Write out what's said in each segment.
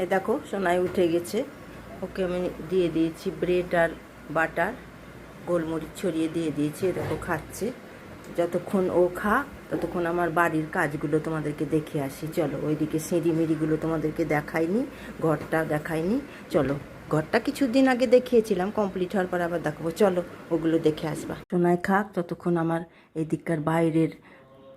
এই দেখো সোনাই উঠে গেছে, ওকে আমি দিয়ে দিয়েছি ব্রেড আর বাটার, গোলমরিচ ছড়িয়ে দিয়ে দিয়েছি। দেখো খাচ্ছে। যতক্ষণ ও ততক্ষণ আমার বাড়ির কাজগুলো তোমাদেরকে দেখে আসি। চলো, ওইদিকে সিঁড়ি মিড়িগুলো তোমাদেরকে দেখাইনি, ঘরটা দেখাইনি। চলো, ঘরটা কিছুদিন আগে দেখিয়েছিলাম, কমপ্লিট হওয়ার পর আবার দেখাবো। চলো, ওগুলো দেখে আসবা। সোনাই খাক, ততক্ষণ আমার এদিককার বাইরের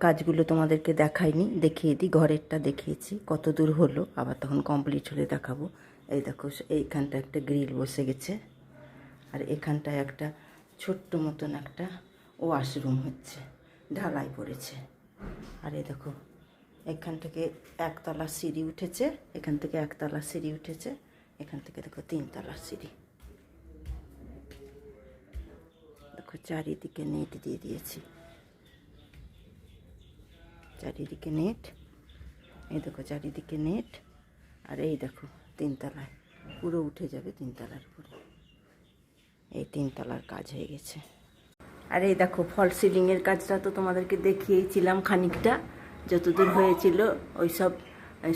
কাজগুলো তোমাদেরকে দেখাইনি, দেখিয়ে দিই। ঘরেরটা দেখিয়েছি, কত দূর হলো, আবার তখন কমপ্লিট হলে দেখাবো। এই দেখো, এইখানটা একটা গ্রিল বসে গেছে, আর এখানটায় একটা ছোট্ট মতন একটা ওয়াশরুম হচ্ছে, ঢালাই পড়েছে। আর এই দেখো, এখান থেকে একতলা সিঁড়ি উঠেছে, এখান থেকে একতলা সিঁড়ি উঠেছে, এখান থেকে দেখো 3তলা সিঁড়ি। দেখো চারিদিকে নেট দিয়ে দিয়েছি, চারিদিকে নেট। এই দেখো চারিদিকে নেট। আর এই দেখো 3তলায় পুরো উঠে যাবে, 3তলার উপরে। এই 3তলার কাজ হয়ে গেছে। আর এই দেখো ফল সিলিংয়ের কাজটা তো তোমাদেরকে দেখিয়েছিলাম খানিকটা, যতদূর হয়েছিল। ওই সব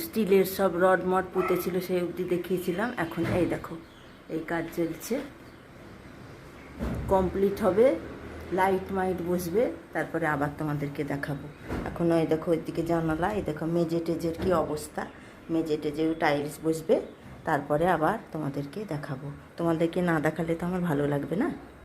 স্টিলের সব রড মড পুঁতেছিল, সেই অবধি দেখিয়েছিলাম। এখন এই দেখো এই কাজ চলছে, কমপ্লিট হবে, লাইট মাইট বসবে, তারপরে আবার তোমাদেরকে দেখাবো। এখন এই দেখো ওইদিকে জানালা, এই দেখো মেজে টেজের কী অবস্থা, মেজে টেজেও টাইলস বসবে, তারপরে আবার তোমাদেরকে দেখাবো। তোমাদেরকে না দেখালে তো আমার ভালো লাগবে না।